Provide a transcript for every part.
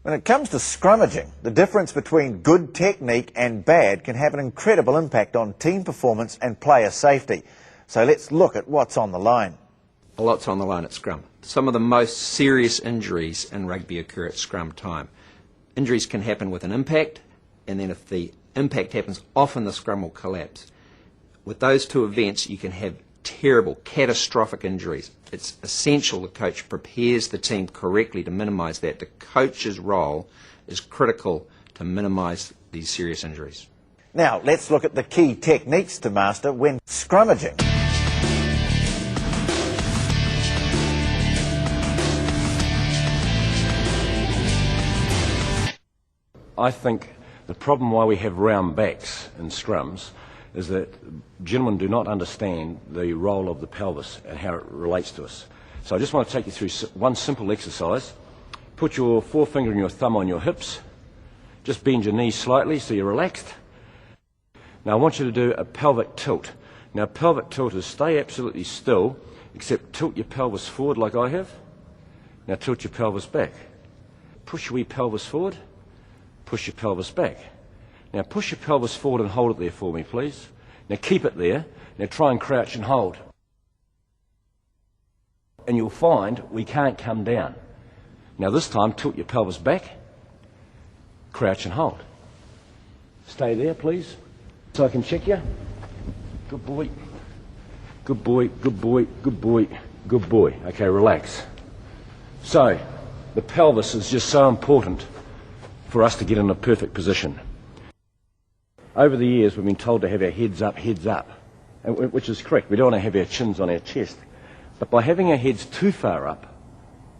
When it comes to scrummaging, the difference between good technique and bad can have an incredible impact on team performance and player safety. So let's look at what's on the line. A lot's on the line at scrum. Some of the most serious injuries in rugby occur at scrum time. Injuries can happen with an impact, and then if the impact happens, often the scrum will collapse. With those two events, you can have terrible, catastrophic injuries. It's essential the coach prepares the team correctly to minimise that. The coach's role is critical to minimise these serious injuries. Now, let's look at the key techniques to master when scrummaging. I think the problem why we have round backs in scrums is that gentlemen do not understand the role of the pelvis and how it relates to us. So I just want to take you through one simple exercise. Put your forefinger and your thumb on your hips. Just bend your knees slightly so you're relaxed. Now I want you to do a pelvic tilt. Now pelvic tilt is stay absolutely still, except tilt your pelvis forward like I have. Now tilt your pelvis back. Push your wee pelvis forward. Push your pelvis back. Now push your pelvis forward and hold it there for me, please. Now keep it there. Now try and crouch and hold. And you'll find we can't come down. Now this time tilt your pelvis back, crouch and hold. Stay there, please, so I can check you. Good boy. Good boy, good boy, good boy, good boy. Okay, relax. So, the pelvis is just so important for us to get in a perfect position. Over the years, we've been told to have our heads up, which is correct. We don't want to have our chins on our chest. But by having our heads too far up,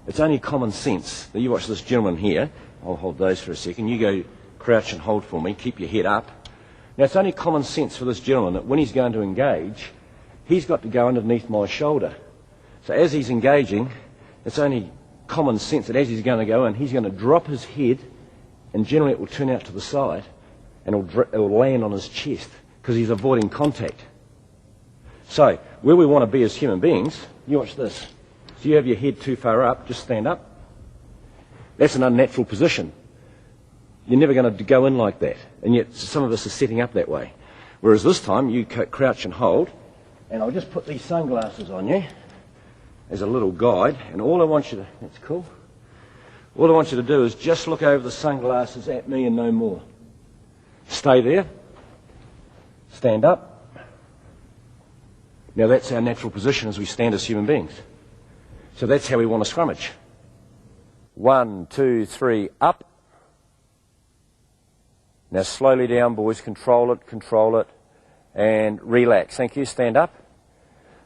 it's only common sense. Now you watch this gentleman here. I'll hold those for a second. You go crouch and hold for me. Keep your head up. Now it's only common sense for this gentleman that when he's going to engage, he's got to go underneath my shoulder. So as he's engaging, it's only common sense that as he's going to go in, he's going to drop his head, and generally it will turn out to the side, and it'll land on his chest because he's avoiding contact. So where we want to be as human beings, you watch this. So you have your head too far up, just stand up. That's an unnatural position. You're never going to go in like that, and yet some of us are setting up that way. Whereas this time you crouch and hold, and I'll just put these sunglasses on you as a little guide, and all I want you to, that's cool, all I want you to do is just look over the sunglasses at me and no more. Stay there, stand up. Now that's our natural position as we stand as human beings. So that's how we want to scrummage. 1, 2, 3, up. Now slowly down, boys, control it, and relax. Thank you, stand up.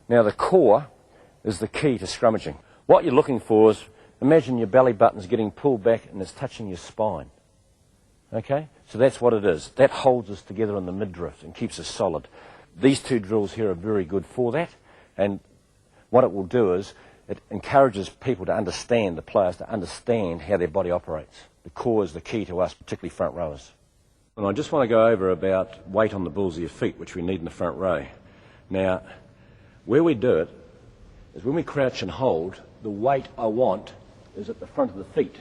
Now the core is the key to scrummaging. What you're looking for is, imagine your belly button's getting pulled back and it's touching your spine. Okay? So that's what it is. That holds us together in the midriff and keeps us solid. These two drills here are very good for that, and what it will do is it encourages people to understand, the players to understand how their body operates. The core is the key to us, particularly front rowers. And I just want to go over about weight on the balls of your feet, which we need in the front row. Now, where we do it is when we crouch and hold, the weight I want is at the front of the feet.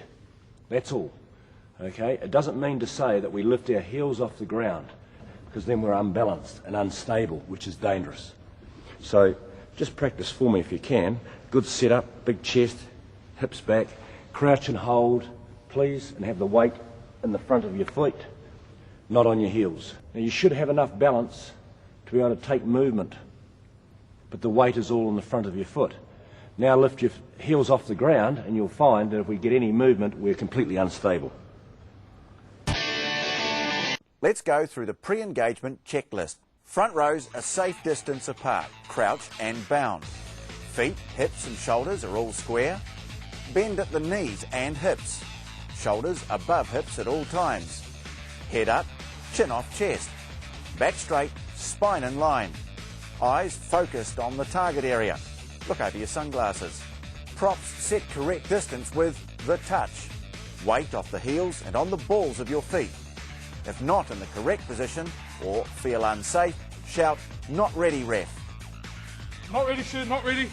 That's all. Okay? It doesn't mean to say that we lift our heels off the ground, because then we're unbalanced and unstable, which is dangerous. So just practice for me if you can. Good setup, big chest, hips back, crouch and hold, please, and have the weight in the front of your feet, not on your heels. Now you should have enough balance to be able to take movement, but the weight is all in the front of your foot. Now lift your heels off the ground and you'll find that if we get any movement, we're completely unstable. Let's go through the pre-engagement checklist. Front rows a safe distance apart, crouch and bound. Feet, hips and shoulders are all square. Bend at the knees and hips. Shoulders above hips at all times. Head up, chin off chest. Back straight, spine in line. Eyes focused on the target area. Look over your sunglasses. Props set correct distance with the touch. Weight off the heels and on the balls of your feet. If not in the correct position or feel unsafe, shout, "Not ready, ref." Not ready, sir, not ready.